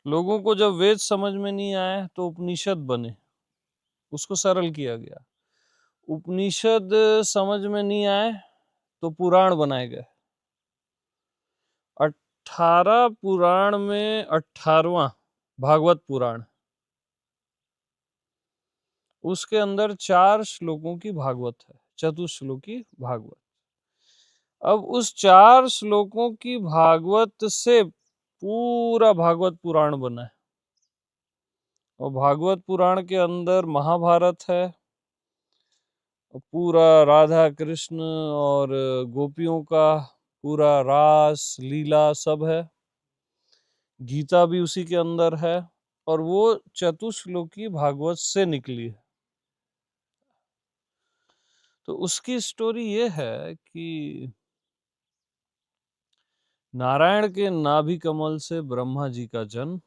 लोगों को जब वेद समझ में नहीं आए तो उपनिषद बने, उसको सरल किया गया। उपनिषद समझ में नहीं आए तो पुराण बनाए गए। 18 पुराण में 18वां भागवत पुराण, उसके अंदर 4 श्लोकों की भागवत है, चतुश्लोकी भागवत। अब उस 4 श्लोकों की भागवत से पूरा भागवत पुराण बना है। और भागवत पुराण के अंदर महाभारत है, पूरा राधा कृष्ण और गोपियों का पूरा रास लीला सब है। गीता भी उसी के अंदर है, और वो चतुश्लोकी भागवत से निकली है। तो उसकी स्टोरी ये है कि नारायण के नाभि कमल से ब्रह्मा जी का जन्म,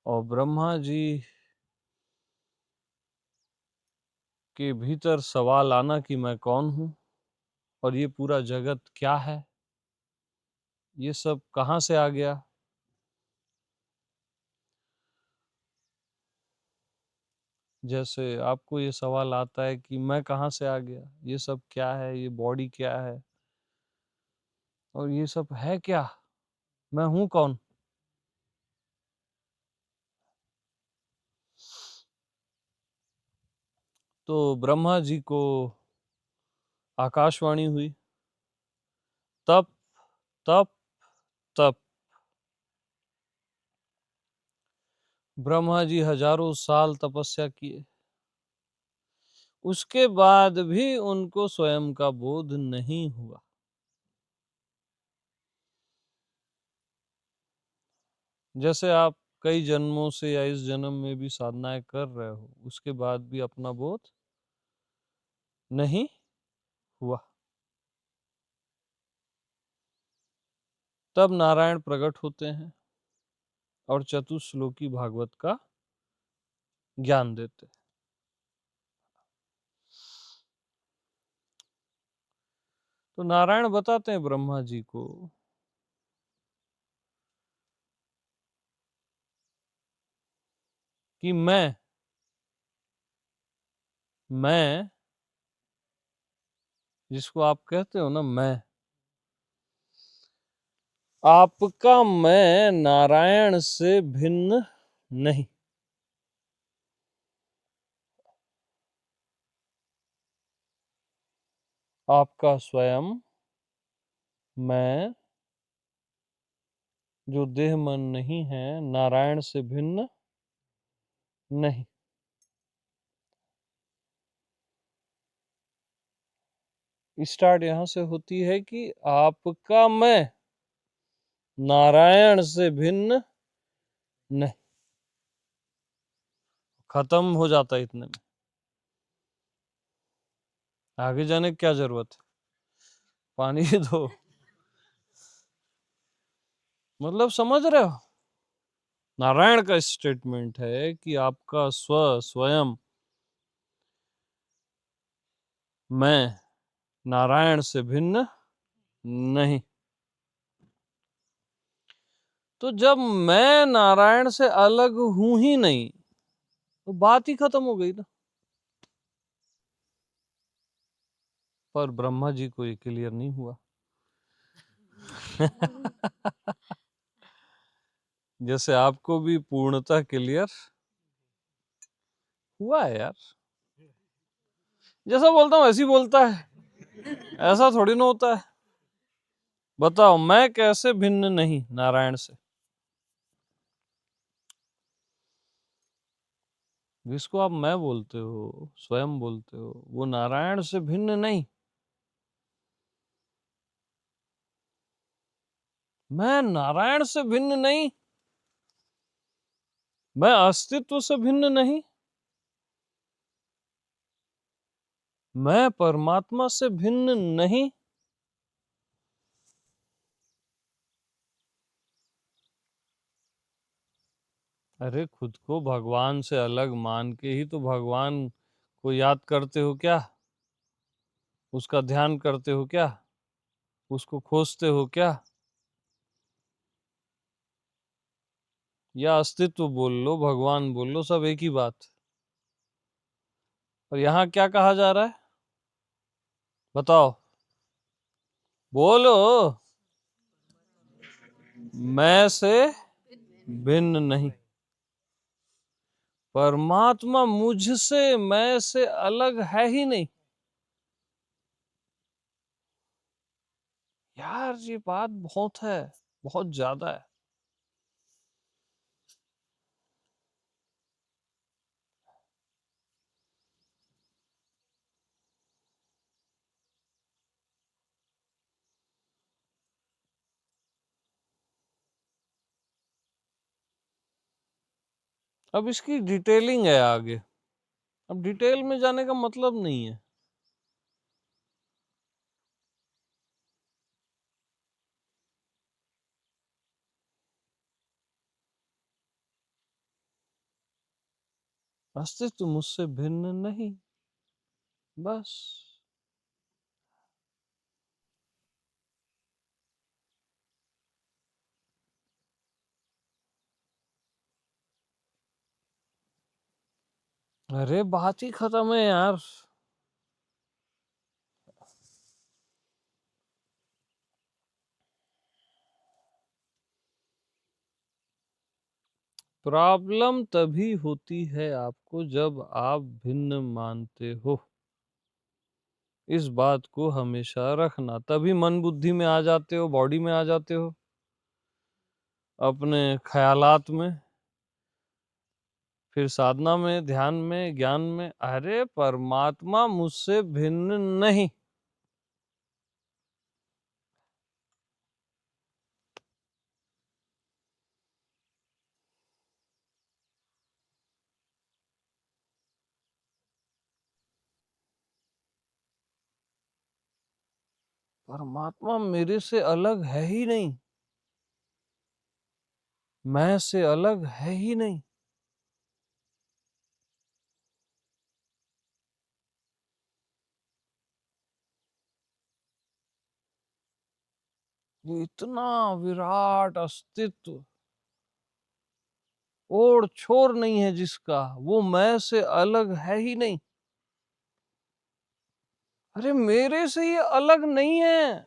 और ब्रह्मा जी के भीतर सवाल आना कि मैं कौन हूं और ये पूरा जगत क्या है, ये सब कहां से आ गया। जैसे आपको ये सवाल आता है कि मैं कहां से आ गया, ये सब क्या है, ये बॉडी क्या है और ये सब है क्या, मैं हूं कौन। तो ब्रह्मा जी को आकाशवाणी हुई, तप तप तप। ब्रह्मा जी हजारों साल तपस्या किए, उसके बाद भी उनको स्वयं का बोध नहीं हुआ। जैसे आप कई जन्मों से या इस जन्म में भी साधनाएं कर रहे हो, उसके बाद भी अपना बोध नहीं हुआ। तब नारायण प्रकट होते हैं और चतुश्लोकी भागवत का ज्ञान देते हैं। तो नारायण बताते हैं ब्रह्मा जी को कि मैं जिसको आप कहते हो ना, मैं, आपका मैं नारायण से भिन्न नहीं। आपका स्वयं मैं जो देह मन नहीं है, नारायण से भिन्न नहीं। स्टार्ट यहां से होती है कि आपका मैं नारायण से भिन्न नहीं। खत्म हो जाता है इतने में, आगे जाने की क्या जरूरत है, पानी दो। मतलब समझ रहे हो, नारायण का स्टेटमेंट है कि आपका स्वयं मैं नारायण से भिन्न नहीं। तो जब मैं नारायण से अलग हूं ही नहीं, तो बात ही खत्म हो गई ना। पर ब्रह्मा जी को ये क्लियर नहीं हुआ। जैसे आपको भी पूर्णतः क्लियर हुआ है यार। जैसा बोलता हूं ऐसे ही बोलता है, ऐसा थोड़ी ना होता है। बताओ मैं कैसे भिन्न नहीं नारायण से। जिसको आप मैं बोलते हो, स्वयं बोलते हो, वो नारायण से भिन्न नहीं। मैं नारायण से भिन्न नहीं, मैं अस्तित्व से भिन्न नहीं, मैं परमात्मा से भिन्न नहीं। अरे खुद को भगवान से अलग मान के ही तो भगवान को याद करते हो क्या, उसका ध्यान करते हो क्या, उसको खोजते हो क्या। या अस्तित्व बोल लो, भगवान बोल लो, सब एक ही बात। और यहाँ क्या कहा जा रहा है, बताओ, बोलो। मैं से भिन्न नहीं, परमात्मा मुझसे, मैं से अलग है ही नहीं। यार ये बात बहुत है, बहुत ज्यादा है। अब इसकी डिटेलिंग है आगे, अब डिटेल में जाने का मतलब नहीं है। अस्तित्व मुझसे भिन्न नहीं, बस। अरे बात ही खत्म है यार। प्रॉब्लम तभी होती है आपको जब आप भिन्न मानते हो। इस बात को हमेशा रखना, तभी मन बुद्धि में आ जाते हो, बॉडी में आ जाते हो, अपने ख्यालात में, फिर साधना में, ध्यान में, ज्ञान में। अरे परमात्मा मुझसे भिन्न नहीं। परमात्मा मेरे से अलग है ही नहीं, मैं से अलग है ही नहीं। ये इतना विराट अस्तित्व, ओर छोर नहीं है जिसका, वो मैं से अलग है ही नहीं। अरे मेरे से ये अलग नहीं है।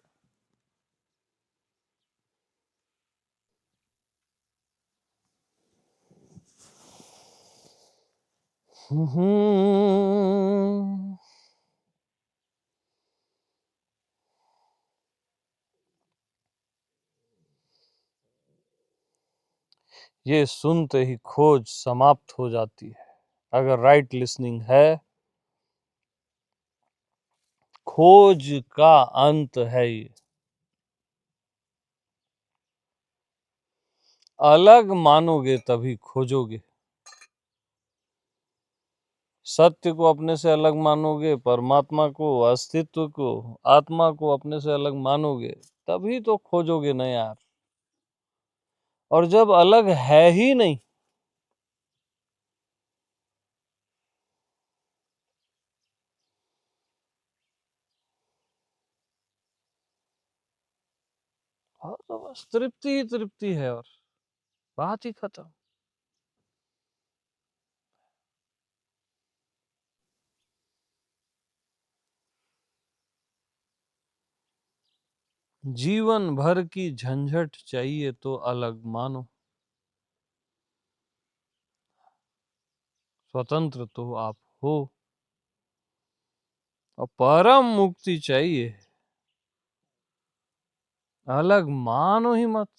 हम्म। ये सुनते ही खोज समाप्त हो जाती है, अगर राइट लिसनिंग है। खोज का अंत है ये। अलग मानोगे तभी खोजोगे। सत्य को अपने से अलग मानोगे, परमात्मा को, अस्तित्व को, आत्मा को अपने से अलग मानोगे, तभी तो खोजोगे ना यार। और जब अलग है ही नहीं, हाँ, तो बस तृप्ति ही तृप्ति है, और बात ही खत्म। जीवन भर की झंझट चाहिए तो अलग मानो, स्वतंत्र तो आप हो। और परम मुक्ति चाहिए, अलग मानो ही मत।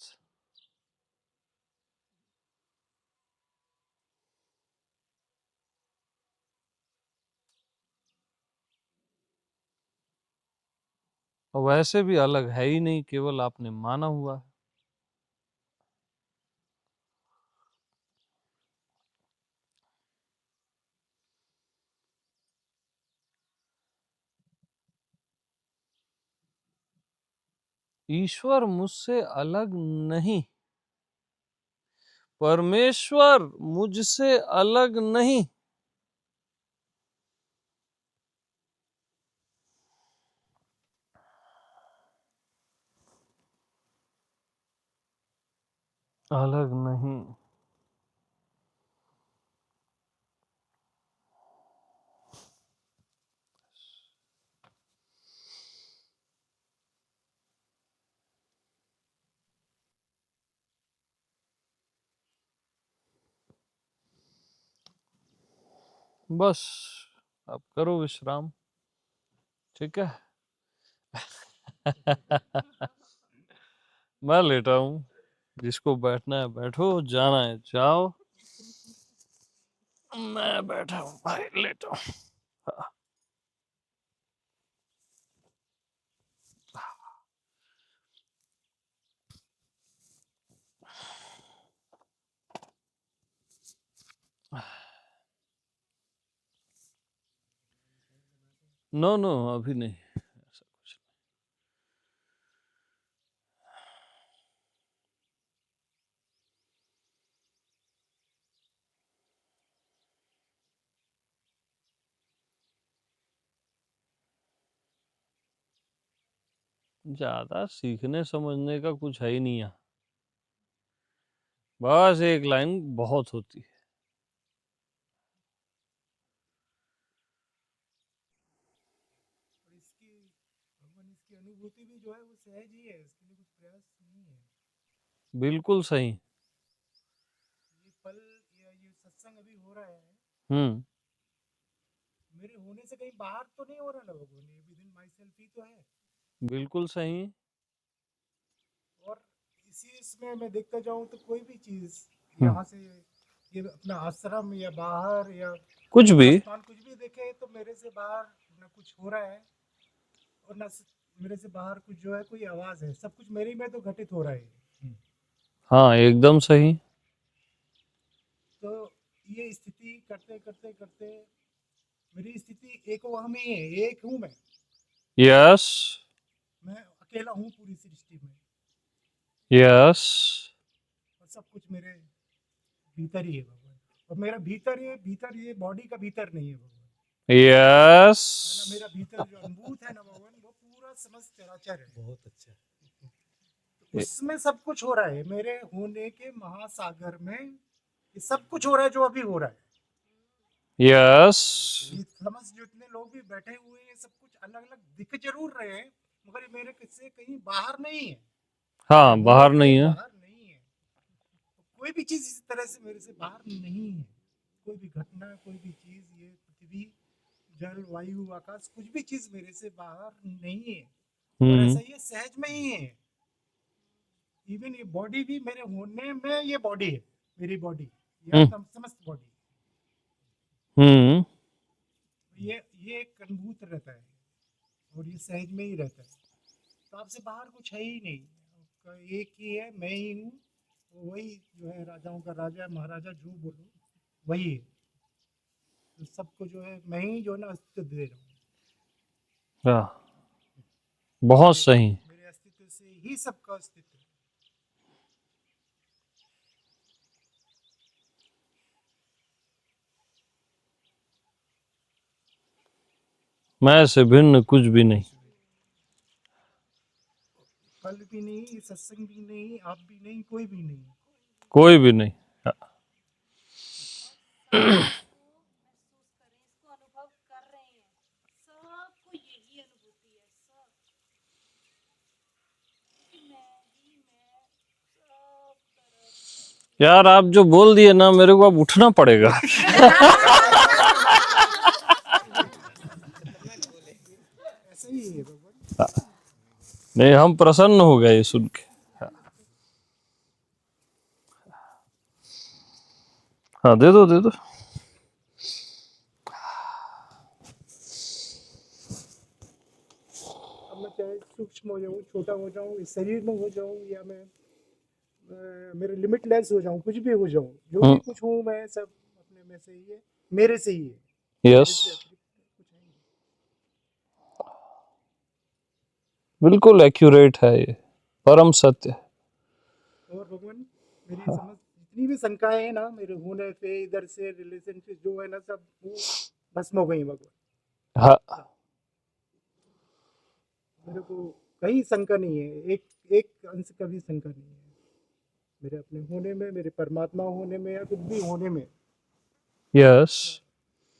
और वैसे भी अलग है ही नहीं, केवल आपने माना हुआ है। ईश्वर मुझसे अलग नहीं, परमेश्वर मुझसे अलग नहीं। अलग नहीं। बस अब करो विश्राम, ठीक है। मैं लेटा हूँ, जिसको बैठना है बैठो, जाना है जाओ, मैं बैठा हूँ भाई, लेटा हूँ। नो नो अभी नहीं, ऐसा कुछ नहीं। ज्यादा सीखने समझने का कुछ है ही नहीं यहाँ, बस एक लाइन बहुत होती है। और इसकी भगवान इसकी अनुभूति भी जो है वो सहज ही है, इसके लिए कुछ प्रयास नहीं है। बिल्कुल सही। ये पल या ये सत्संग अभी हो रहा है, हम्म। मेरे होने से कहीं बाहर तो नहीं हो रहा ना भगवान, ये विद इन माई सेल्फ ही तो है। बिल्कुल सही। और इसी इसमें मैं देखता जाऊं तो कोई भी चीज हम्म। यहाँ से, ये अपना आश्रम या बाहर या कुछ भी। आसमान कुछ भी देखे तो मेरे से बाहर ना कुछ हो रहा है, और ना मेरे से बाहर कुछ जो है कोई आवाज है, सब कुछ मेरे में तो घटित हो रहा है। हाँ एकदम सही। तो ये स्थिति करते करते करते मेरी स्थिति एक वह में है, एक हूँ यस। मैं अकेला हूँ पूरी सृष्टि में, यस। और सब कुछ मेरे भीतर ही है भगवान। और मेरा भीतर ये बॉडी का भीतर नहीं है भगवान, यस। है ना। मेरा भीतर जो अनुभूत है ना भगवान, वो पूरा समस्त चराचर है। बहुत अच्छा। तो उसमें सब कुछ हो रहा है, मेरे होने के महासागर में ये सब कुछ हो रहा है जो अभी हो रहा है। यस। ये समस्त जितने लोग भी बैठे हुए हैं, सब कुछ अलग अलग दिख जरूर रहे हैं, मगर ये मेरे से कहीं बाहर नहीं है, हाँ होने बाहर से नहीं है। बाहर नहीं है। तो कोई भी चीज इस तरह से मेरे से बाहर नहीं है, कोई भी घटना, कोई भी चीज, ये पृथ्वी, जल, वायु, आकाश, कुछ भी चीज मेरे से बाहर नहीं है। और ऐसा ये सहज में ही है। इवन ये बॉडी भी मेरे होने में, ये बॉडी है, मेरी बॉडी या हम्म। समस्त बॉडी, हम्म। ये एक अनुभूत रहता है, और ये सहज में ही रहता है। तो आपसे बाहर कुछ है ही नहीं, आपका एक ही है, मैं ही हूँ। वही जो है राजाओं का राजा, महाराजा जो बोलो वही है। तो सबको जो है मैं ही जो है ना अस्तित्व दे रहा हूँ। हाँ बहुत मेरे सही। मेरे अस्तित्व से ही सबका अस्तित्व है। मैं से भिन्न कुछ भी नहीं। फल भी नहीं, सत्संग भी नहीं, आप भी नहीं, कोई भी नहीं। कोई भी नहीं। यार आप जो बोल दिए ना, मेरे को अब उठना पड़ेगा। ऐसा ही है भगवान। नहीं हम प्रसन्न हो गए ये सुन के। हाँ दे दो दे दो। अब मैं चाहे सूक्ष्म हो जाऊँ, छोटा हो जाऊँ, इस शरीर में हो जाऊँ, या मैं मेरे लिमिटलेस हो जाऊँ, कुछ भी हो जाऊँ, जो भी कुछ हूँ मैं, सब अपने में से ही है, मेरे से ही है, यस मेरे से अतिरिक्त कुछ है ही नहीं। बिल्कुल एक्यूरेट है ये, परम सत्य। और भगवान, मेरी समझ जितनी भी शंकाएं हैं ना मेरे होने से, इधर से रिलेशनशिप जो है ना, सब वो भस्म हो गई भगवान। हाँ। सब मेरे को कहीं शंका नहीं है, एक एक अंश का भी शंका नहीं है मेरे अपने होने में, मेरे परमात्मा होने में, या कुछ भी होने में। यस।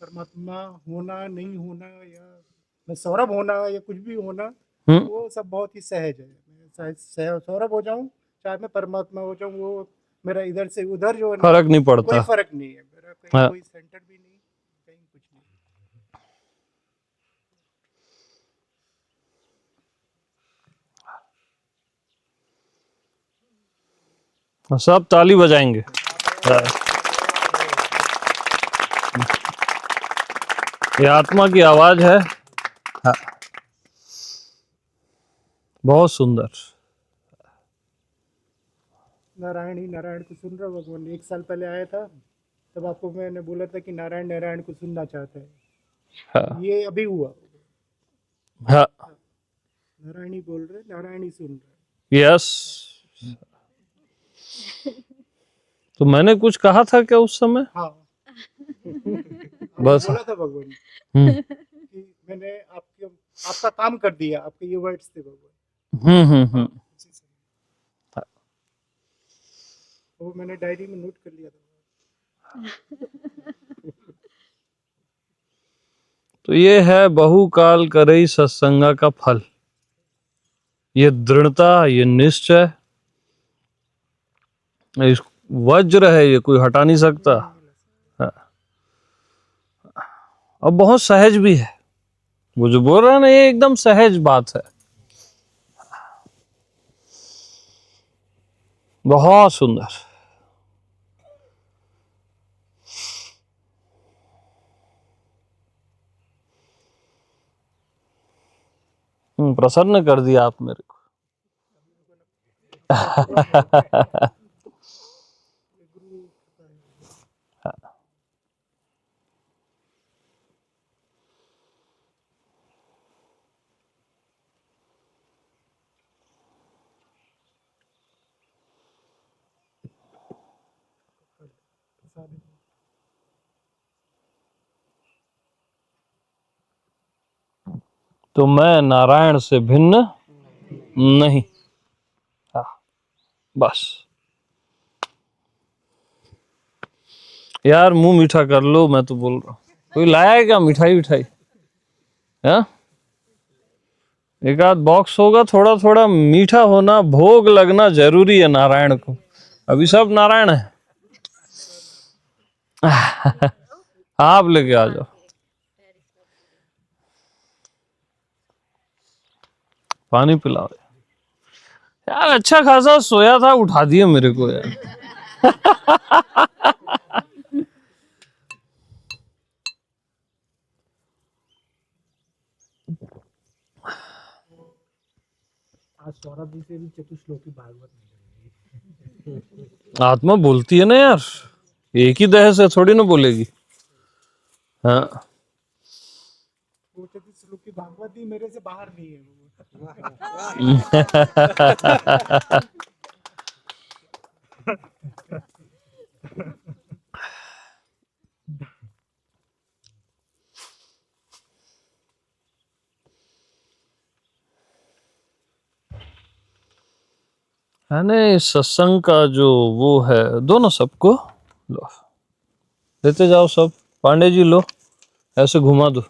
परमात्मा होना, नहीं होना, या मैं सौरभ होना, या कुछ भी होना, हम्म। वो सब बहुत ही सहज है। मैं चाहे सौरभ हो जाऊं, चाहे मैं परमात्मा हो जाऊं, वो मेरा इधर से उधर जो है ना, फर्क नहीं कोई पड़ता। फर्क नहीं है। मेरा कहीं हाँ कोई सेंटर भी नहीं, कहीं कुछ सब ताली बजाएंगे। ये आत्मा की आवाज है। हाँ, बहुत सुंदर। नारायण ही नारायण को सुन रहा भगवान। 1 साल पहले आया था, तब आपको मैंने बोला था कि नारायण नारायण को सुनना चाहता है। हाँ, ये अभी हुआ। हाँ, नारायण ही बोल रहे, नारायण ही सुन रहे। यस। तो मैंने कुछ कहा था क्या उस समय? हाँ, बस। बोला था भगवान हम्म, कि मैंने आपका काम कर दिया। आपके ये वर्ड्स थे भगवान। हम्म। उसी से वो मैंने डायरी में नोट कर लिया था। तो ये है बहुकाल करई सत्संगा का फल। ये दृढ़ता, ये निश्चय, इस वज्र है, ये कोई हटा नहीं सकता। हाँ। और बहुत सहज भी है। वो जो बोल रहा है ना, ये एकदम सहज बात है, बहुत सुंदर। प्रसन्न कर दिया आप मेरे को। तो मैं नारायण से भिन्न नहीं। हाँ, बस यार, मुंह मीठा कर लो, मैं तो बोल रहा हूँ। कोई लाया है क्या मिठाई विठाई? हाँ, एक आध बॉक्स होगा। थोड़ा थोड़ा मीठा होना, भोग लगना जरूरी है नारायण को। अभी सब नारायण है। आप लेके आ जाओ। पानी पिलाओ यार। अच्छा खासा सोया था, उठा दिए मेरे को यार। आज सौरभ जी से भी चतुश्लोकी भागवत नहीं। आत्मा बोलती है ना यार, एक ही देह से थोड़ी ना बोलेगी। हाँ, वो चतुश्लोकी भागवत भी मेरे से बाहर नहीं है। है ना, सत्संग का जो वो है, दो ना सबको। लो, लेते जाओ सब। पांडे जी लो, ऐसे घुमा दो।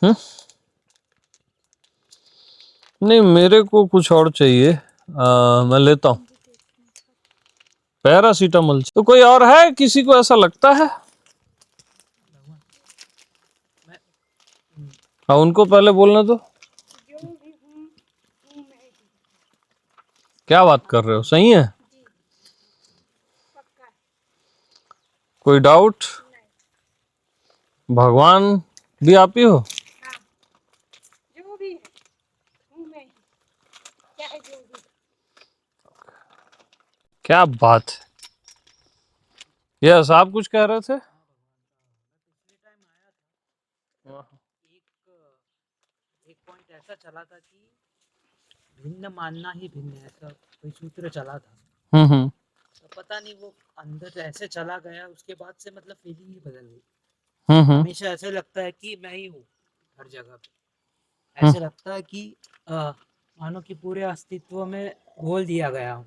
हम्म, नहीं मेरे को कुछ और चाहिए। मैं लेता हूँ पैरासीटामोल। तो कोई और है, किसी को ऐसा लगता है? हाँ, उनको पहले बोलने दो। क्या बात कर रहे हो? सही है? कोई डाउट? भगवान भी आप ही हो? जो भी है हूँ मैं ही, चाहे जो भी। क्या बात है। यस, आप कुछ कह रहे थे? एक पॉइंट ऐसा चला था कि भिन्न मानना ही भिन्न है, ऐसा कोई सूत्र चला था। हम्म। तो पता नहीं वो अंदर ऐसे चला गया, उसके बाद से मतलब फीलिंग ही बदल गई। हम्म। हमेशा ऐसे लगता है कि मैं ही हूँ हर जगह पे। ऐसे लगता है कि मानो कि पूरे अस्तित्व में घोल दिया गया हूँ,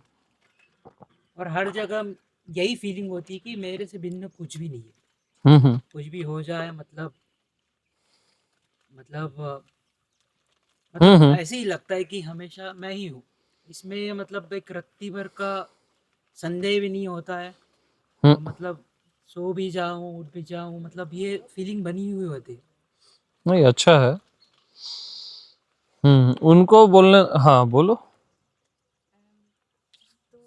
और हर जगह यही फीलिंग होती है कि मेरे से भिन्न कुछ भी नहीं है। कुछ भी हो जाए, मतलब ऐसे ही लगता है कि हमेशा मैं ही हूँ। इसमें मतलब एक रत्ती भर का संदेह भी नहीं होता है। तो मतलब सो भी जाऊं उठ भी जाऊं, मतलब ये फीलिंग बनी हुई होती। नहीं, अच्छा है। उनको बोलने, हाँ बोलो। तो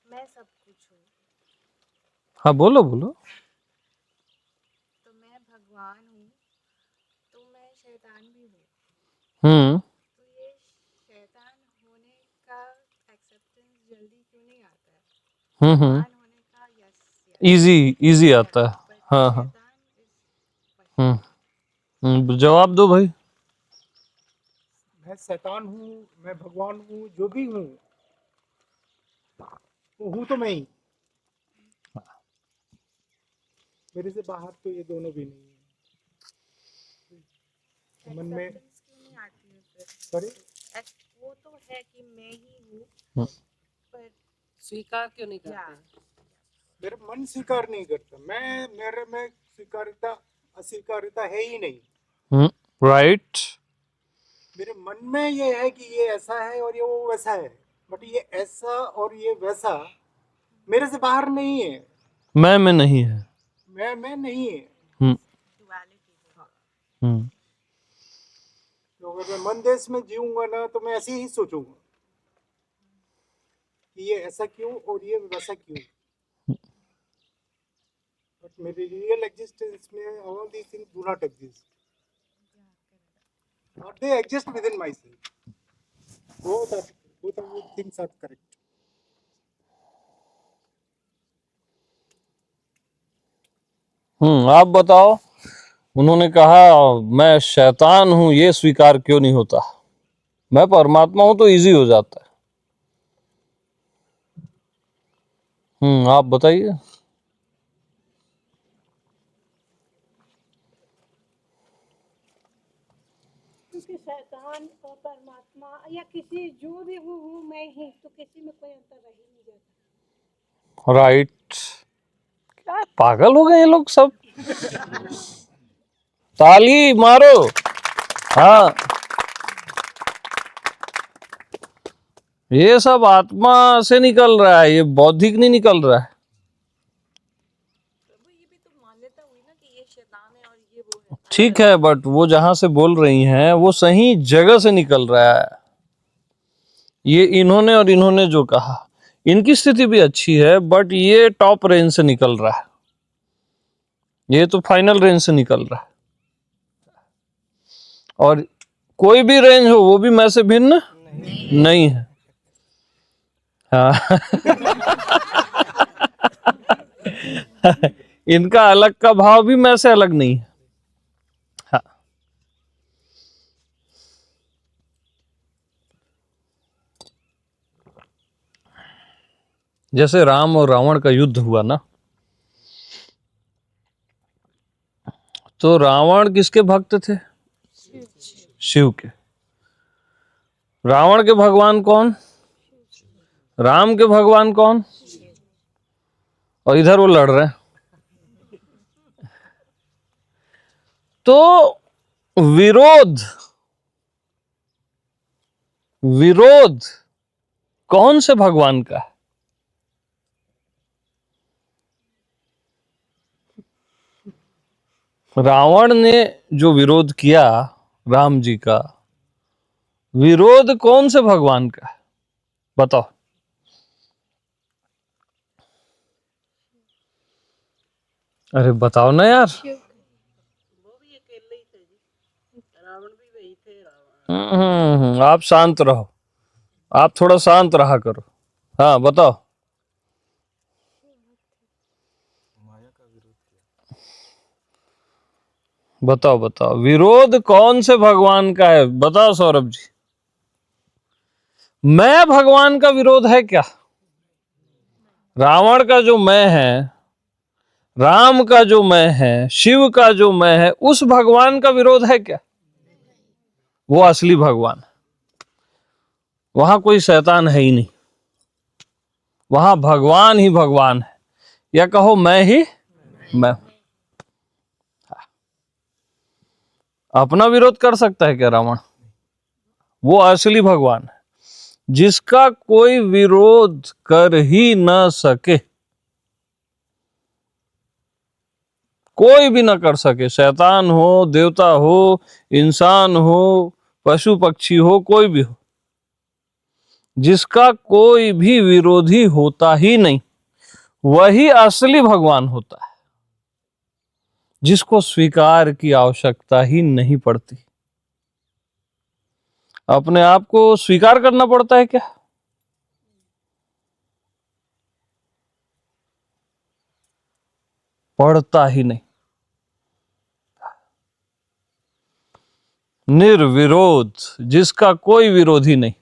मैं सब कुछ हूँ। हाँ बोलो बोलो। तो मैं भगवान हूँ, तो मैं शैतान भी हूँ। हम्म तो ये शैतान होने का एक्सेप्टेंस जल्दी क्यों नहीं आता है? हम्म भगवान होने का यस इजी इजी आता है। बट हाँ हाँ। शैतान इज जवाब दो भाई। मैं शैतान हूँ, मैं भगवान हूँ, जो भी हूँ, वो हूँ तो मैं ही। मेरे से बाहर तो ये दोनों भी नहीं है। मन में एक्सेप्टेंस क्यों नहीं आती है फिर? सॉरी, वो तो है कि मैं ही हूँ, हम्म, पर स्वीकार क्यों नहीं या करते? मेरा मन स्वीकार नहीं करता। मेरे में स्वीकार्यता अस्वीकार्यता है ही नहीं। राइट। मेरे मन में ये है कि ये ऐसा है और ये वो वैसा है, बट ये ऐसा और ये वैसा मेरे से बाहर नहीं है। मैं में नहीं है। मैं नहीं है। हम्म डुअलिटी है। हम्म तो अगर मैं मन देश में जीऊंगा ना, तो मैं ऐसे ही सोचूंगा कि ये ऐसा क्यों और ये वैसा क्यों। बट मेरे रियल एग्जिस्टेंस में all these things do not exist, or they exist within myself. Both of things are correct. आप बताओ। उन्होंने कहा मैं शैतान हूं, ये स्वीकार क्यों नहीं होता? मैं परमात्मा हूं तो इजी हो जाता है। आप बताइए। क्योंकि शैतान और परमात्मा या किसी जो भी हूँ मैं ही, तो किसी में कोई अंतर रह ही नहीं जाता। राइट। क्या पागल हो गए ये लोग सब? ताली मारो। हाँ, ये सब आत्मा से निकल रहा है, ये बौद्धिक नहीं निकल रहा है। प्रभु ये भी तो मान्यता हुई ना कि ये शैतान है और ये वो है। ठीक है, बट वो जहां से बोल रही हैं वो सही जगह से निकल रहा है। ये इन्होंने और इन्होंने जो कहा, इनकी स्थिति भी अच्छी है, बट ये टॉप रेंज से निकल रहा है, ये तो फाइनल रेंज से निकल रहा है। और कोई भी रेंज हो वो भी मैं से भिन्न नहीं है। हाँ इनका अलग का भाव भी मैं से अलग नहीं है। हाँ। जैसे राम और रावण का युद्ध हुआ ना, तो रावण किसके भक्त थे? शिव के। रावण के भगवान कौन? राम के भगवान कौन? और इधर वो लड़ रहे हैं। तो विरोध विरोध कौन से भगवान का है? रावण ने जो विरोध किया राम जी का, विरोध कौन से भगवान का है? बताओ। अरे बताओ ना यार। वो भी अकेले ही थे जी, रावण भी वही थे। रावण आप शांत रहो, आप थोड़ा शांत रहा करो। हाँ बताओ। बताओ बताओ, विरोध कौन से भगवान का है? बताओ सौरभ जी। मैं भगवान का विरोध है क्या? रावण का जो मैं है, राम का जो मैं है, शिव का जो मैं है, उस भगवान का विरोध है क्या? वो असली भगवान है। वहां कोई शैतान है ही नहीं, वहां भगवान ही भगवान है। या कहो मैं ही मैं। अपना विरोध कर सकता है क्या रावण? वो असली भगवान है। जिसका कोई विरोध कर ही न सके, कोई भी ना कर सके, शैतान हो, देवता हो, इंसान हो, पशु पक्षी हो, कोई भी हो, जिसका कोई भी विरोधी होता ही नहीं, वही असली भगवान होता है, जिसको स्वीकार की आवश्यकता ही नहीं पड़ती। अपने आप को स्वीकार करना पड़ता है क्या? पड़ता ही नहीं। निर्विरोध, जिसका कोई विरोधी नहीं।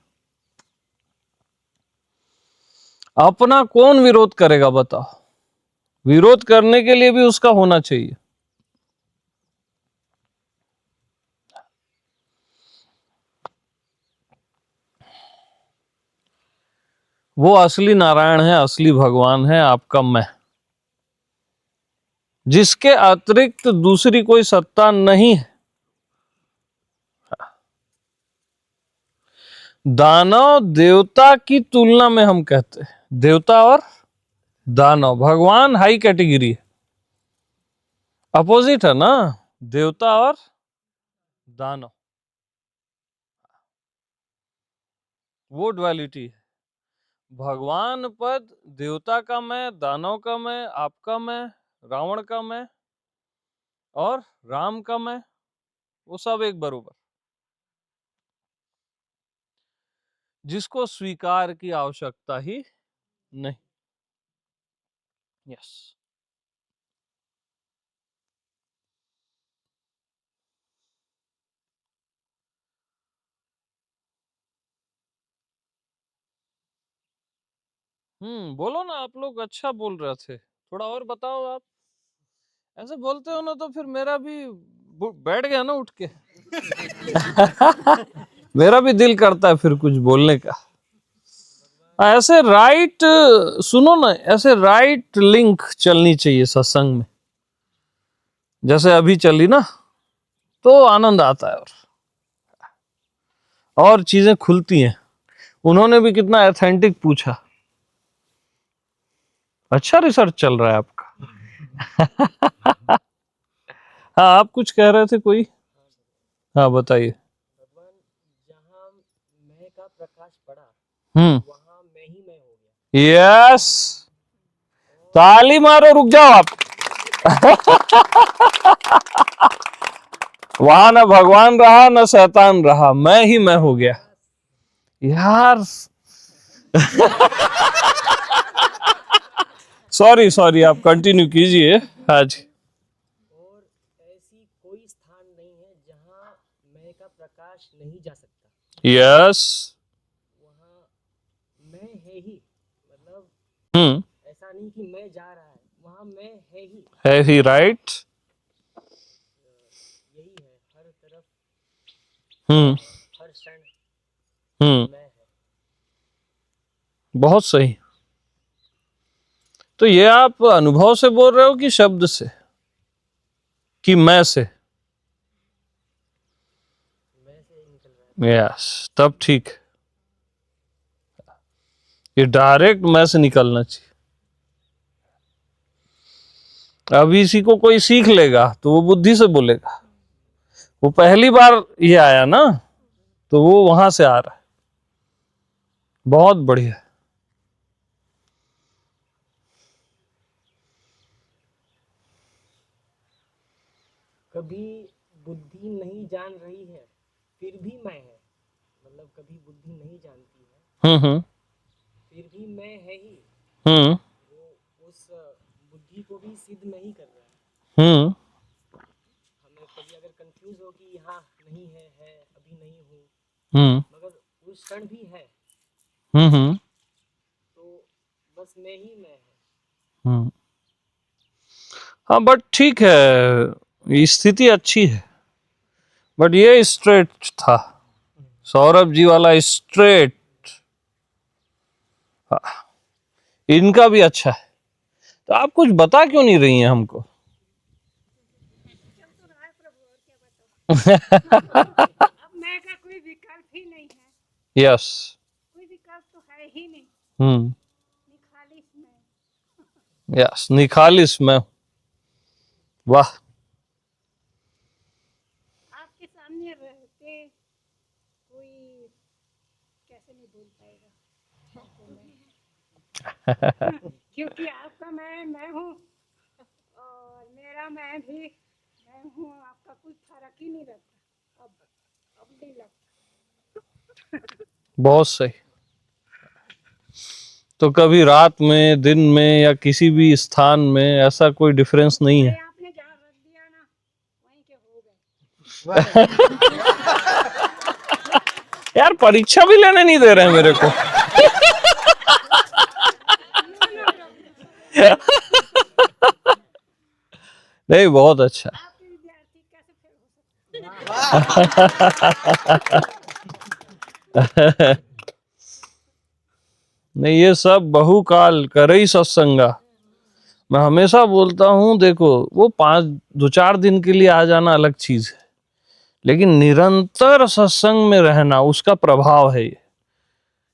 अपना कौन विरोध करेगा बताओ? विरोध करने के लिए भी उसका होना चाहिए। वो असली नारायण है, असली भगवान है, आपका मैं, जिसके अतिरिक्त दूसरी कोई सत्ता नहीं है। दानव देवता की तुलना में हम कहते हैं, देवता और दानव, भगवान हाई कैटेगरी है, अपोजिट है ना, देवता और दानव, वो ड्युअलिटी है। भगवान पद देवता का मैं, दानव का मैं, आपका मैं, रावण का मैं और राम का मैं, वो सब एक बरोबर, जिसको स्वीकार की आवश्यकता ही नहीं। यस। बोलो ना, आप लोग अच्छा बोल रहे थे, थोड़ा और बताओ। आप ऐसे बोलते हो ना तो फिर मेरा भी बैठ गया ना उठ के मेरा भी दिल करता है फिर कुछ बोलने का। ऐसे राइट, सुनो ना, ऐसे राइट लिंक चलनी चाहिए सत्संग में, जैसे अभी चली ना, तो आनंद आता है और चीजें खुलती हैं। उन्होंने भी कितना एथेंटिक पूछा, अच्छा रिसर्च चल रहा है आपका हाँ, आप कुछ कह रहे थे कोई? हाँ बताइए। भगवान, जहाँ मैं का प्रकाश पड़ा, वहां मैं ही मैं हो गया। यस, ताली मारो, रुक जाओ आप वहां ना भगवान रहा ना शैतान रहा, मैं ही मैं हो गया यार सॉरी सॉरी, आप कंटिन्यू कीजिए। हाँ जी। और ऐसी कोई स्थान नहीं है जहाँ मैं का प्रकाश नहीं जा सकता। यस। वहाँ मैं है ही, मतलब हम्म, ऐसा नहीं कि मैं जा रहा है, वहाँ मैं है ही। है ही, राइट। यही है, हर तरफ, हम्म हर क्षण हम्म, मैं है। बहुत सही। तो ये आप अनुभव से बोल रहे हो कि शब्द से, कि मैं से? मैं से ही निकल रहा है। यस, तब ठीक है। ये डायरेक्ट मैं से निकलना चाहिए। अब इसी को कोई सीख लेगा तो वो बुद्धि से बोलेगा, वो पहली बार ये आया ना, तो वो वहां से आ रहा है। बहुत बढ़िया। कभी बुद्धि नहीं जान रही है फिर भी मैं है, मतलब कभी बुद्धि नहीं जानती है फिर भी मैं है ही। हम्म वो उस बुद्धि को भी सिद्ध नहीं कर रहा है। हम्म हमें कभी अगर कंफ्यूज हो कि यहाँ नहीं है, अभी नहीं हूँ, हम्म मगर उस क्षण भी है, हम्म तो बस मैं ही मैं है। हम्म। हाँ, बट ठीक है, ये स्थिति अच्छी है, बट ये स्ट्रेट था, सौरभ जी वाला स्ट्रेट। इनका भी अच्छा है, तो आप कुछ बता क्यों नहीं रही हैं हमको? चल तो रहा है प्रभु, और क्या बताओ अब मैं का कोई विकल्प ही नहीं है, यस, कोई विकल्प है ही नहीं, हम्म, निखालिस में। यस, निखालिस में। वाह। आपके सामने रहते कोई कैसे नहीं भूल पाएगा आपको मैं। क्योंकि आपका मैं हूँ और मेरा मैं भी मैं हूँ, आपका कुछ फर्क ही नहीं रहता। अब नहीं लगता। बहुत सही। तो कभी रात में, दिन में या किसी भी स्थान में ऐसा कोई डिफरेंस नहीं भाई है? आपने जहाँ रख दिया ना वहीं के हो गए। यार परीक्षा भी लेने नहीं दे रहे हैं मेरे को। No problem. नहीं, बहुत अच्छा। आपके विद्यार्थी कैसे फेल हो सकते? नहीं, ये सब बहुकाल करई सत्संगा। मैं हमेशा बोलता हूँ, देखो वो 2-4 दिन के लिए आ जाना अलग चीज है, लेकिन निरंतर सत्संग में रहना उसका प्रभाव है ये।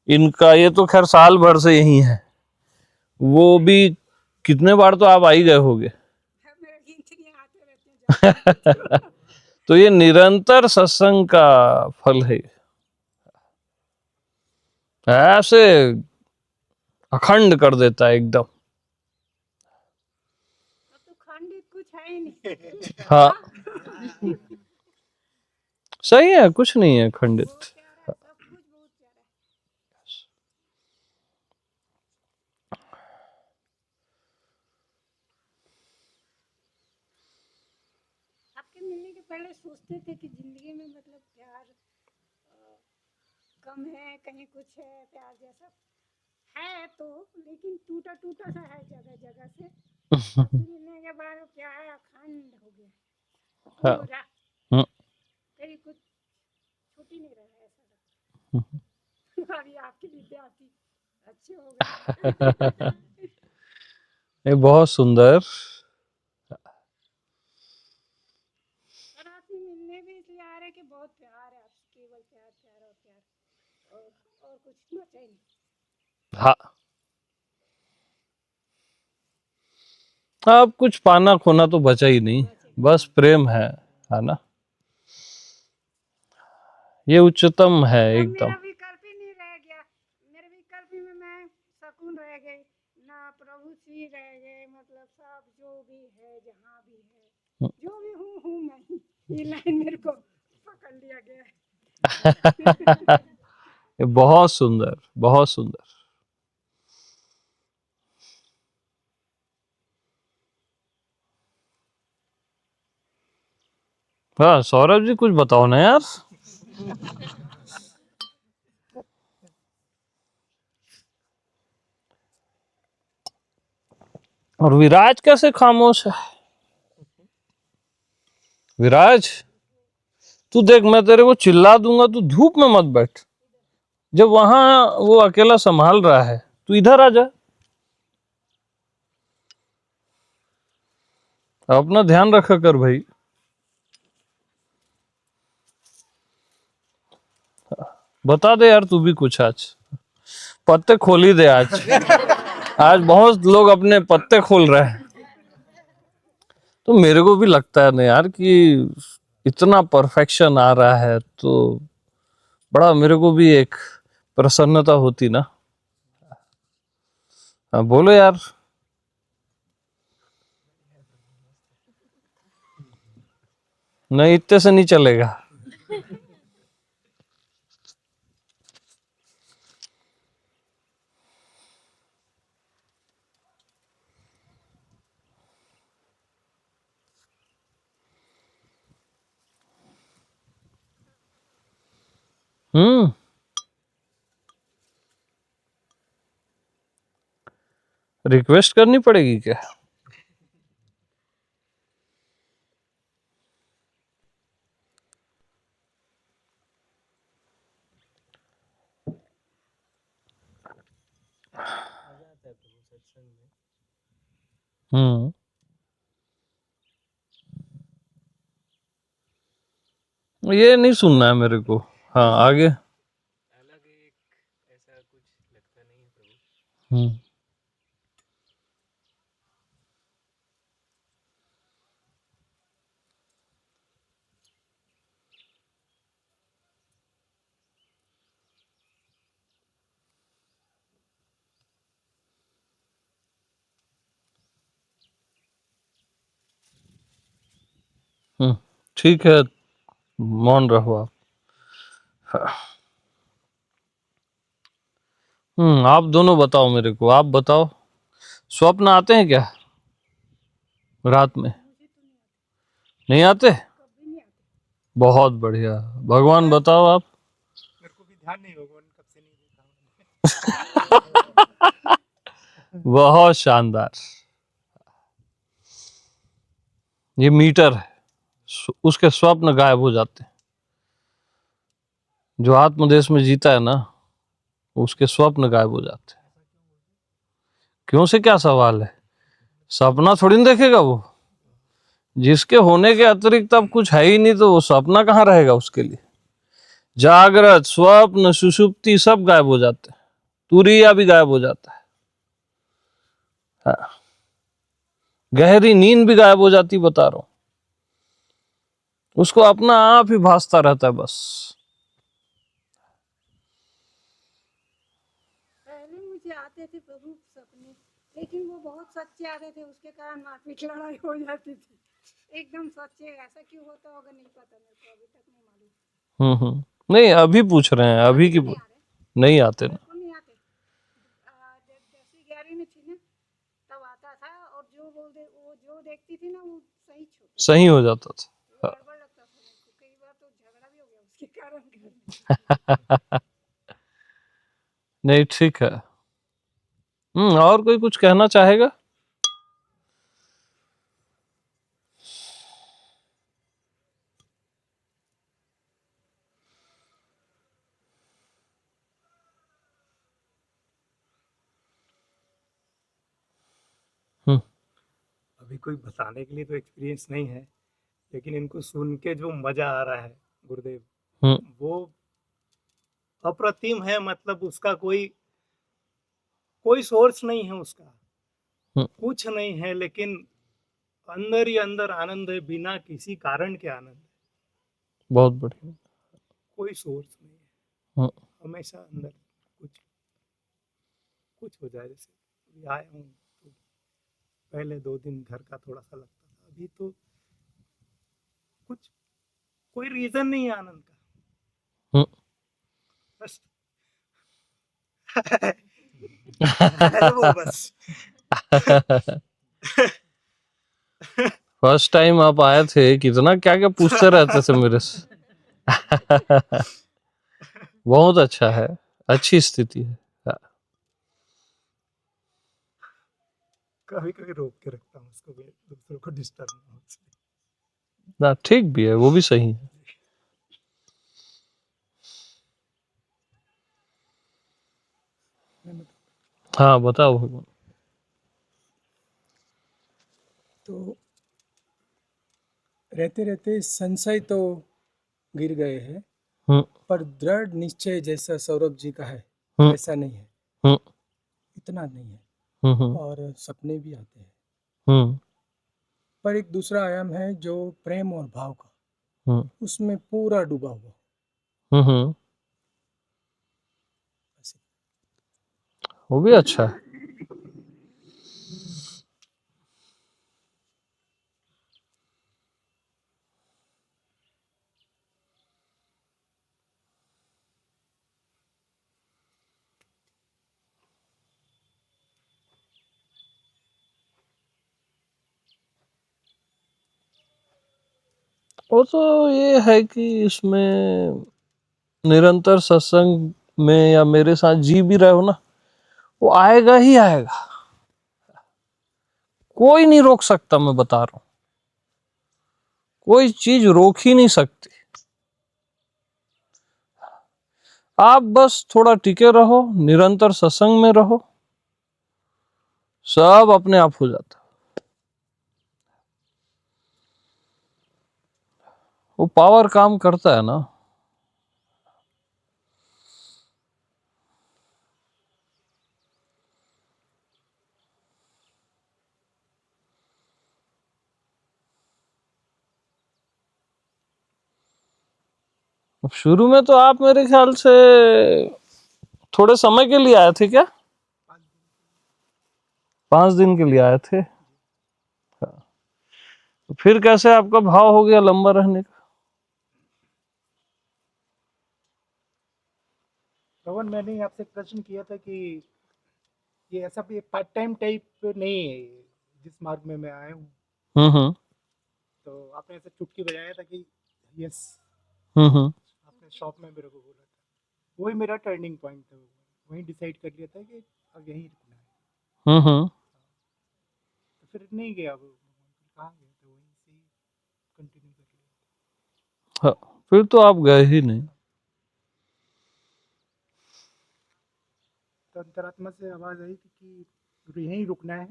इनका ये तो खैर साल भर से यही है, वो भी कितने बार तो आप आ ही गए होगे। मेरे गिनती आते रहते हैं। तो ये निरंतर सत्संग का फल है, ऐसे अखंड कर देता है एकदम। अब तो खंडित कुछ है ही नहीं। हाँ, सही है, कुछ नहीं है खंडित। बहुत प्यारा है, सब कुछ बहुत प्यारा है। आपके मिलने के पहले सोचते थे कि जिंदगी में मतलब प्यार कम है, कहीं कुछ है प्यार जैसा है तो, लेकिन टूटा टूटा सा है जगह जगह से। आपसे मिलने के बाद क्या है, अखंड हो गया हाँ। पूरा, हम्म, कहीं कुछ छूट ही नहीं रहा है ऐसा लगता। अभी आपके विद्यार्थी अच्छे हो गए। ये बहुत सुंदर। और आपसे मिलने भी इसलिए आ रहे कि बहुत प्यार है आपसे, केवल प्यार प्यार और प्यार, और कुछ बचा ही नहीं। हाँ, अब कुछ पाना खोना तो बचा ही नहीं, बस प्रेम है ना। ये उच्चतम है अब एकदम। मेरा विकल्प ही नहीं रह गया, मेरे विकल्प में मैं सकून रह गई ना, प्रभु श्री रह गए, मतलब सब जो भी है जहाँ भी है जो भी हूँ मैं ही। ये लाइन मेरे को पकड़ लिया गया है। ये बहुत सुंदर, बहुत सुंदर। हाँ सौरभ जी, कुछ बताओ ना यार। और विराज कैसे खामोश है? विराज, तू देख, मैं तेरे को चिल्ला दूंगा, तू धूप में मत बैठ। जब वहां वो अकेला संभाल रहा है, तू इधर आ जा, अपना ध्यान रखा कर भाई। बता दे यार तू भी कुछ, आज पत्ते खोल ही दे आज। आज बहुत लोग अपने पत्ते खोल रहे हैं। तो मेरे को भी लगता है ना यार कि इतना परफेक्शन आ रहा है, तो बड़ा मेरे को भी एक प्रसन्नता होती ना। हाँ, बोलो यार। नहीं, इतने से नहीं चलेगा। हम्म, रिक्वेस्ट करनी पड़ेगी क्या? हम्म, ये नहीं सुनना है मेरे को। हाँ, आगे। अलग एक ऐसा कुछ लगता हम्म ठीक है, मौन रहो आप। आप दोनों बताओ मेरे को, आप बताओ, स्वप्न आते हैं क्या रात में? मुझे तो नहीं आते, नहीं आते? कभी नहीं आते। बहुत बढ़िया। भगवान बताओ आप। मेरे को भी ध्यान नहीं होगा, कब से नहीं देखा मैंने। बहुत शानदार। ये मीटर है, उसके स्वप्न गायब हो जाते हैं। जो आत्मदेश में जीता है ना, उसके स्वप्न गायब हो जाते हैं। क्यों से क्या सवाल है? सपना थोड़ी ना देखेगा वो। जिसके होने के अतिरिक्त अब कुछ है ही नहीं, तो वो सपना कहाँ रहेगा उसके लिए? जागृत, स्वप्न, सुषुप्ति सब गायब हो जाते हैं। तुरीया भी गायब हो जाता है। हाँ। गहरी नींद भी गायब हो जाती, बता रहा हूं। उसको अपना आप ही भासता रहता है बस। पहले मुझे आते थे प्रभु सपने, लेकिन वो बहुत सच्चे आते थे, उसके कारण मारपीट लड़ाई हो जाती थी। एकदम सच्चे, ऐसा क्यों होता होगा नहीं पता, मेरे को अभी तक नहीं मालूम। नहीं, अभी पूछ रहे हैं, अभी की नहीं आ रहे, नहीं आते ना। मेरे को नहीं आते। जब 10वीं 11वीं में थी ना, तब आता था, और जो बोलते वो जो देखती थी ना वो सही होता, सही हो जाता था। गड़बड़ लगता था मेरे को। कई बार तो झगड़ा भी हो गया उसके कारण घर में। नहीं, ठीक है। और कोई कुछ कहना चाहेगा? हम्म अभी कोई बताने के लिए तो एक्सपीरियंस नहीं है, लेकिन इनको सुन के जो मजा आ रहा है गुरुदेव, हम्म वो अप्रतिम है। मतलब उसका कोई कोई सोर्स नहीं है उसका, हम्म, कुछ नहीं है, लेकिन अंदर ही अंदर आनंद है, बिना किसी कारण के आनंद है। बहुत बढ़िया। कोई सोर्स नहीं है, हम्म हमेशा अंदर कुछ कुछ हो जाए। जैसे अभी आया हूँ तो पहले 2 दिन घर का थोड़ा सा लगता था, अभी तो कुछ कोई रीजन नहीं है आनंद का, हम्म बस है वो बस। फर्स्ट टाइम आप आए थे, कितना क्या क्या पूछते रहते थे मेरे से। बहुत अच्छा है, अच्छी स्थिति है। कभी कभी रोक के रखता हूँ उसको, भी दूसरों को डिस्टर्ब ना हो इसलिए। ना, ठीक भी है, वो भी सही है। हाँ, बताओ भगवान। तो रहते रहते संशय तो गिर गए हैं, हम्म पर दृढ़ निश्चय जैसा सौरभ जी का है हम्म वैसा नहीं है, हम्म इतना नहीं है। हम्म और सपने भी आते हैं, हम्म पर एक दूसरा आयाम है जो प्रेम और भाव का, हम्म उसमें पूरा डूबा हुआ। हम्म, ऐसे। वो भी अच्छा है। वो तो ये है कि इसमें निरंतर सत्संग में या मेरे साथ जी भी रहे हो ना, वो आएगा ही आएगा। कोई नहीं रोक सकता, मैं बता रहा हूं। कोई चीज रोक ही नहीं सकती। आप बस थोड़ा टिके रहो, निरंतर सत्संग में रहो, सब अपने आप हो जाता है। वो पावर काम करता है ना। अब शुरू में तो आप मेरे ख्याल से थोड़े समय के लिए आए थे क्या? 5 दिन के लिए आए थे। तो फिर कैसे आपका भाव हो गया लंबा रहने का? भगवान, मैंने आपसे प्रश्न किया था कि ये ऐसा भी पार्ट टाइम टाइप नहीं है जिस मार्ग में मैं आया हूँ। हम्म। तो आपने ऐसे चुटकी बजाया था कि यस, हम्म। आपने शॉप में मेरे को बोला था। वही मेरा टर्निंग पॉइंट था। वहीं डिसाइड कर लिया था कि अब यहीं रुकना है। हम्म। तो फिर नहीं गया वो, कहाँ गया, तो वहीं से ही कंटिन्यू कर लिया। हाँ, फिर तो आप गए ही नहीं। तो अंतरात्मा से आवाज़ आई थी कि यहीं रुकना है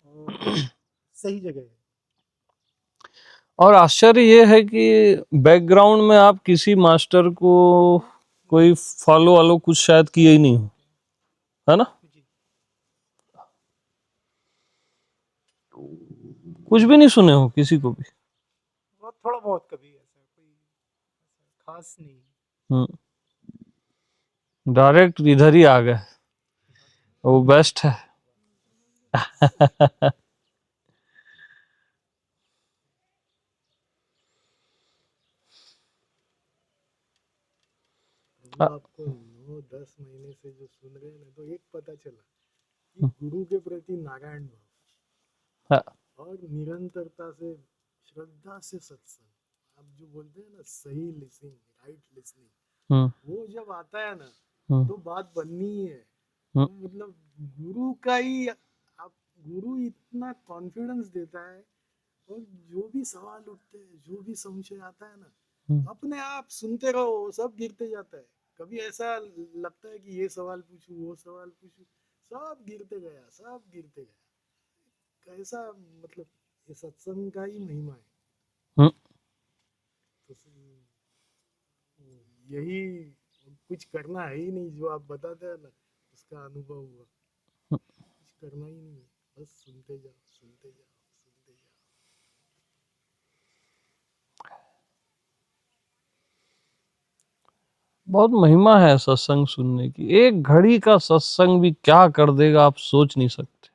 और सही जगह है। और आश्चर्य ये है कि बैकग्राउंड में आप किसी मास्टर को कोई फॉलो वालो कुछ शायद किए ही नहीं हो, है ना? जी, कुछ भी नहीं सुने हो किसी को भी? वो थोड़ा बहुत कभी ऐसा कोई ऐसा खास नहीं। डायरेक्ट इधर ही आ गए, वो बेस्ट है। हम आपको 9-10 महीने से जो सुन रहे हैं ना, तो एक पता चला कि गुरु के प्रति नारायण भाव हाँ, और निरंतरता से, श्रद्धा से सत्संग, आप जो बोलते हैं ना सही लिसनिंग, राइट लिसनिंग, हम्म, वो जब आता है ना हम्म, तो बात बननी ही है। हम्म, तो मतलब गुरु का ही आप, गुरु इतना कॉन्फिडेंस देता है, और जो भी सवाल उठते हैं, जो भी संशय आता है ना, हम्म। अपने आप सुनते रहो, सब गिरते जाता है। कभी ऐसा लगता है कि ये सवाल पूछूं, वो सवाल पूछूं, सब गिरते गया, सब गिरते गया। कैसा, मतलब ये सत्संग का ही महिमा है। हम्म। तो यही, कुछ करना है ही नहीं, जो आप बताते हैं ना उसका अनुभव हुआ, कुछ करना ही नहीं है, बस सुनते जाओ, सुनते जाओ, सुनते जाओ। बहुत महिमा है सत्संग सुनने की। एक घड़ी का सत्संग भी क्या कर देगा आप सोच नहीं सकते।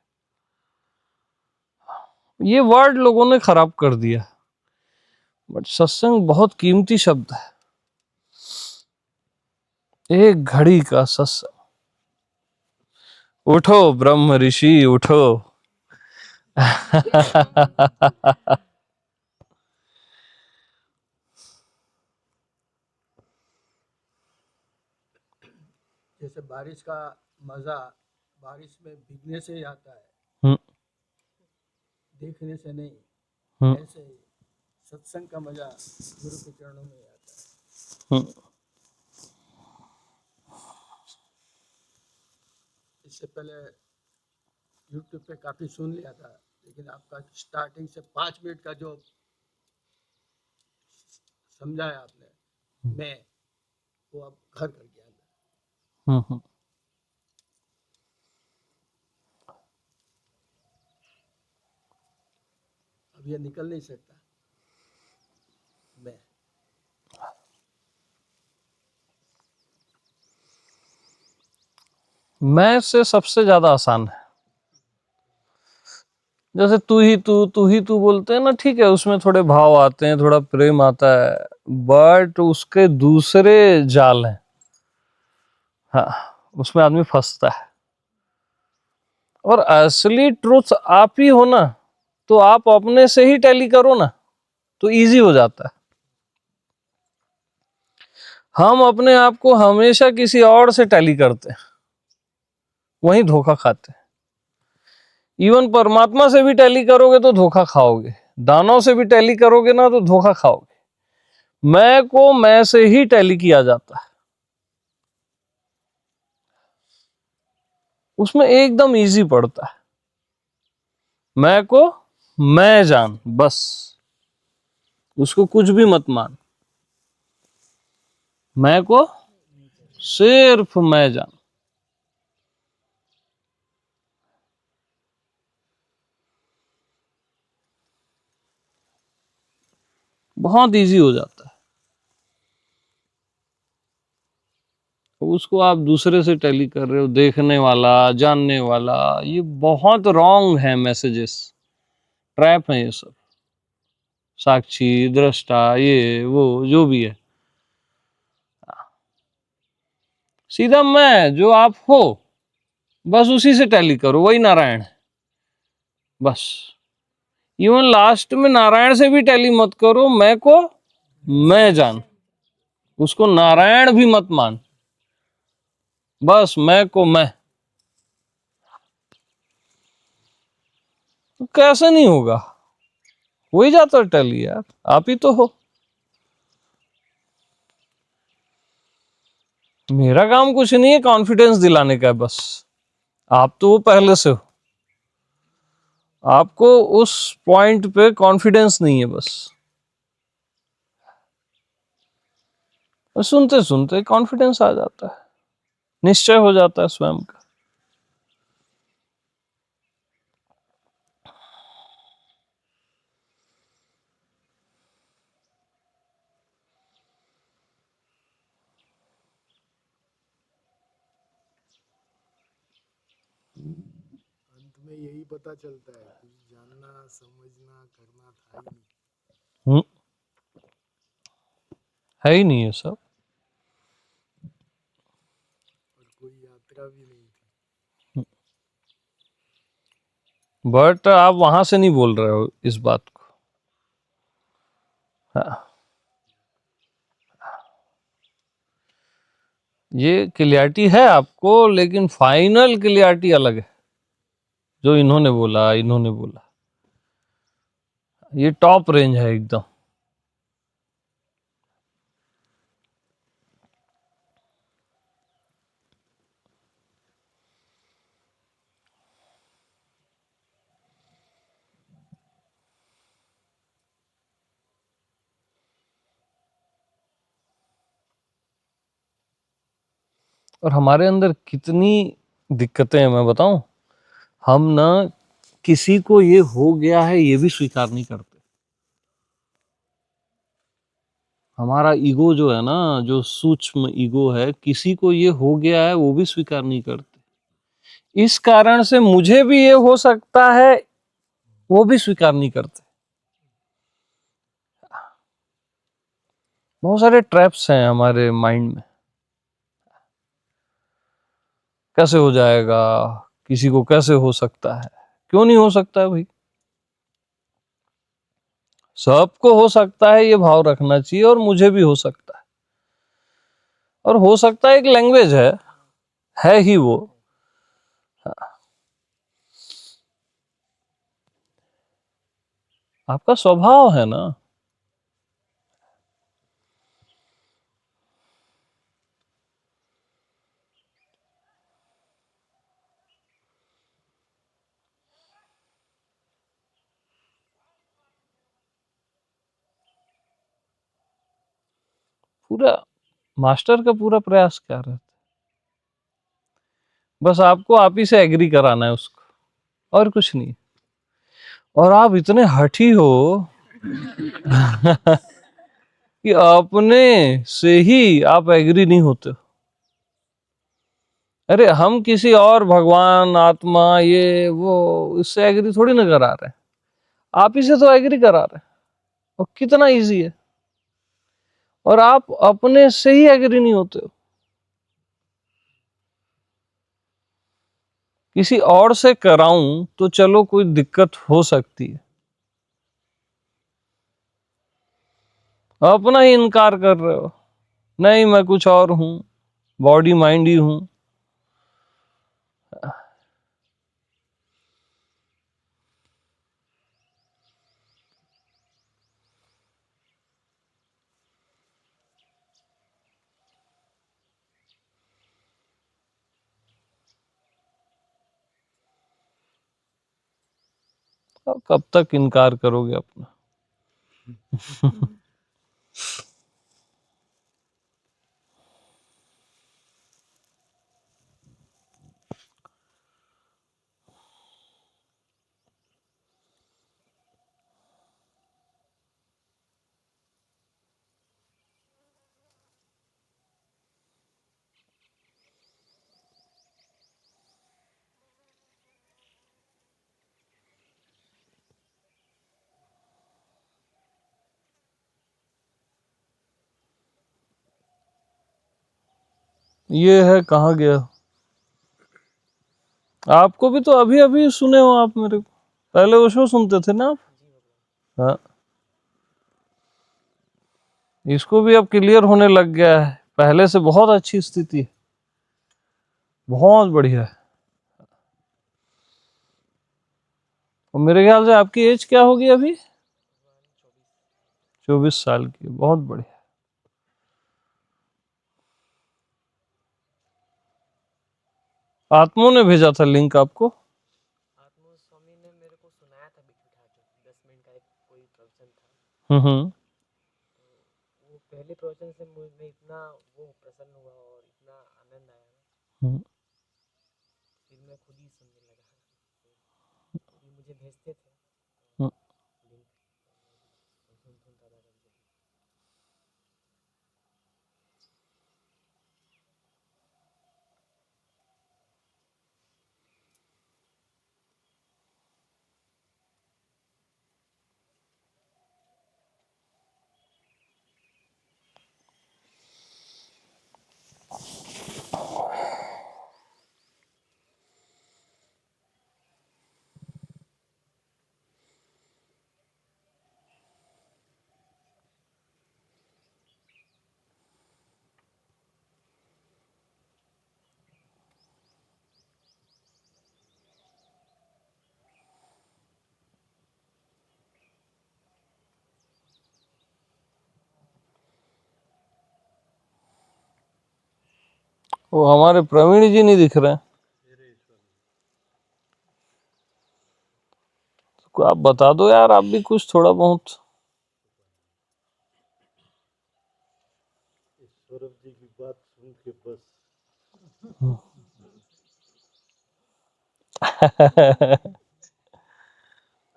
ये वर्ड लोगों ने खराब कर दिया, बट सत्संग बहुत कीमती शब्द है। एक घड़ी का सत्संग। उठो ब्रह्म ऋषि उठो। जैसे बारिश का मजा बारिश में भीगने से ही आता है, हम्म, देखने से नहीं। हम्म, ऐसे ही सत्संग का मजा गुरु के चरणों में ही आता है। हम्म। इससे पहले यूट्यूब पे काफी सुन लिया था, लेकिन आपका स्टार्टिंग से 5 मिनट का जो समझाया आपने, मैं वो अब घर कर गया अंदर। हम्म। अब ये निकल नहीं सकता मैं। मैं से सबसे ज्यादा आसान है। जैसे तू ही तू बोलते हैं ना, ठीक है, उसमें थोड़े भाव आते हैं, थोड़ा प्रेम आता है, बट उसके दूसरे जाल हैं। हाँ, उसमें आदमी फंसता है। और असली ट्रुथ आप ही हो ना, तो आप अपने से ही टैली करो ना, तो इजी हो जाता है। हम अपने आप को हमेशा किसी और से टैली करते हैं, वहीं धोखा खाते हैं। इवन परमात्मा से भी टैली करोगे तो धोखा खाओगे, दानों से भी टैली करोगे ना तो धोखा खाओगे। मैं को मैं से ही टैली किया जाता है, उसमें एकदम इजी पड़ता है। मैं को मैं जान, बस उसको कुछ भी मत मान। मैं को सिर्फ मैं जान। बहुत इजी हो जाता है। उसको आप दूसरे से टैली कर रहे हो, देखने वाला, जानने वाला। ये बहुत रॉन्ग है मैसेजेस, ट्रैप है ये सब। साक्षी, दृष्टा, ये वो जो भी है, सीधा मैं जो आप हो बस उसी से टैली करो, वही नारायण है बस। इवन लास्ट में नारायण से भी टैली मत करो, मैं को मैं जान, उसको नारायण भी मत मान, बस मैं को मैं। तो कैसे नहीं होगा, हो ही जाता है टैली यार, आप ही तो हो। मेरा काम कुछ नहीं है, कॉन्फिडेंस दिलाने का है बस। आप तो वो पहले से हो, आपको उस पॉइंट पे कॉन्फिडेंस नहीं है बस। और सुनते सुनते कॉन्फिडेंस आ जाता है, निश्चय हो जाता है स्वयं का। अंत में यही पता चलता है, कुछ जानना समझना करना था ही नहीं। हम्म, है ही नहीं ये सब, और कोई यात्रा भी नहीं थी। बट आप वहां से नहीं बोल रहे हो इस बात को। हाँ, ये क्लियरिटी है आपको, लेकिन फाइनल क्लियरिटी अलग है, जो इन्होंने बोला, इन्होंने बोला, ये टॉप रेंज है एकदम। और हमारे अंदर कितनी दिक्कतें हैं मैं बताऊं, हम ना किसी को ये हो गया है ये भी स्वीकार नहीं करते। हमारा ईगो जो है ना, जो सूक्ष्म ईगो है, किसी को ये हो गया है वो भी स्वीकार नहीं करते। इस कारण से मुझे भी ये हो सकता है वो भी स्वीकार नहीं करते। बहुत सारे ट्रैप्स हैं हमारे माइंड में। कैसे हो जाएगा, किसी को कैसे हो सकता है, क्यों नहीं हो सकता है भाई, सबको हो सकता है, ये भाव रखना चाहिए। और मुझे भी हो सकता है, और हो सकता है एक लैंग्वेज है ही वो। आपका स्वभाव है ना। पूरा मास्टर का पूरा प्रयास क्या रहता है, बस आपको आप ही से एग्री कराना है उसको, और कुछ नहीं। और आप इतने हठी हो कि अपने से ही आप एग्री नहीं होते हो। अरे हम किसी और भगवान आत्मा ये वो इससे एग्री थोड़ी ना करा रहे हैं, आप ही से तो एग्री करा रहे हैं। और कितना इजी है, और आप अपने से ही एग्री नहीं होते हो। किसी और से कराऊं तो चलो कोई दिक्कत हो सकती है, अपना ही इनकार कर रहे हो, नहीं मैं कुछ और हूं, बॉडी माइंड ही हूं। अब कब तक इनकार करोगे अपना। ये है कहाँ गया? आपको भी तो अभी अभी सुने हो आप मेरे को, पहले वो शो सुनते थे ना आप? हाँ, इसको भी अब क्लियर होने लग गया है, पहले से बहुत अच्छी स्थिति है, बहुत बढ़िया है। और मेरे ख्याल से आपकी एज क्या होगी अभी? 24 साल की, बहुत बढ़िया। आत्मो ने भेजा था लिंक आपको? आत्मा स्वामी ने मेरे को सुनाया था बीच बिठा के, 10 मिनट का एक कोई प्रवचन था। हम्म। वो पहले प्रवचन से मुझे इतना वो प्रसन्न हुआ और इतना आनंद आया ना, हम्म। फिर मैं खुद ही सुनने लगा। वो भी मुझे भेजते थे हम्म। लिंक, सुनता था कभी कभी। वो हमारे प्रवीण जी नहीं दिख रहे हैं, तो आप बता दो यार, आप भी कुछ थोड़ा बहुत। सौरभ जी की बात सुन के बस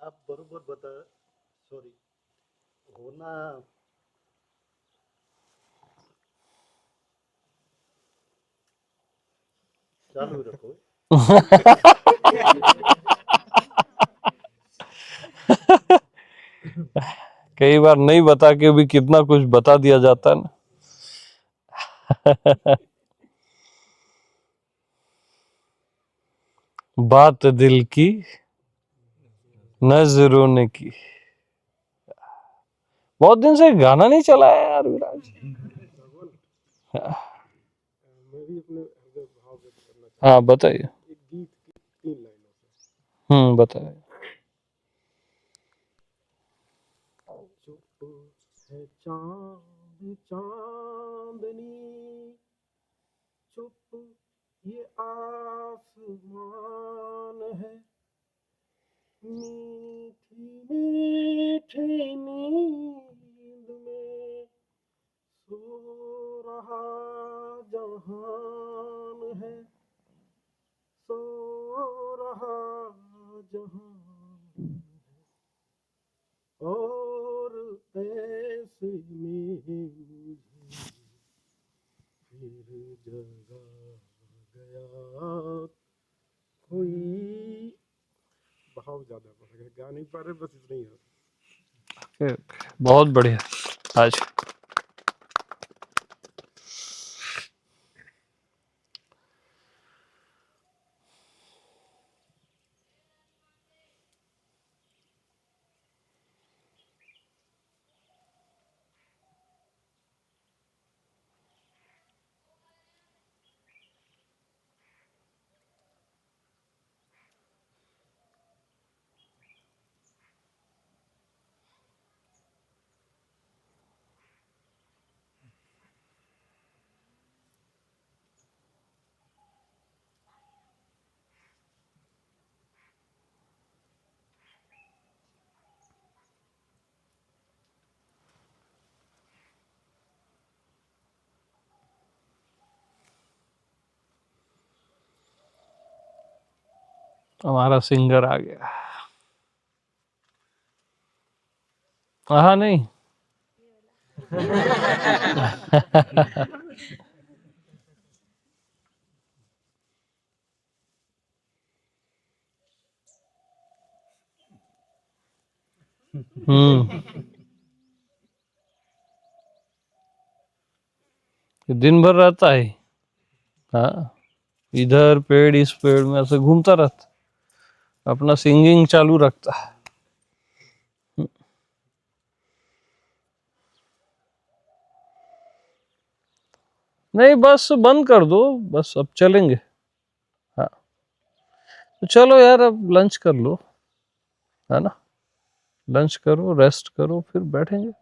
आप बरोबर बता, सॉरी, होना चालू रखो। कई बार नहीं बता के भी कितना कुछ बता दिया जाता है ना। बात दिल की नजरों ने की। बहुत दिन से गाना नहीं चला है यार विराज। मैं भी अपने हृदय भाव व्यक्त करना चाहता हाँ बताइए। हूँ एक गीत की 3 लाइनों से। बताइए। चुप है चांद चांदनी, चुप ये आसमान है, मीठी मीठी नींद में सो रहा जहान है, सो रहा जहान, और ऐसे में मुझे फिर जगा गया कोई। भाव ज्यादा बढ़ गया, गा नहीं पा रहे, बस इतना ही है। बहुत बढ़िया। आज हमारा सिंगर आ गया। हाँ नहीं। दिन भर रहता है। हाँ, इधर पेड़ इस पेड़ में ऐसे घूमता रहता, अपना सिंगिंग चालू रखता है। नहीं बस बंद कर दो, बस अब चलेंगे। हाँ तो चलो यार, अब लंच कर लो, है ना, लंच करो, रेस्ट करो, फिर बैठेंगे।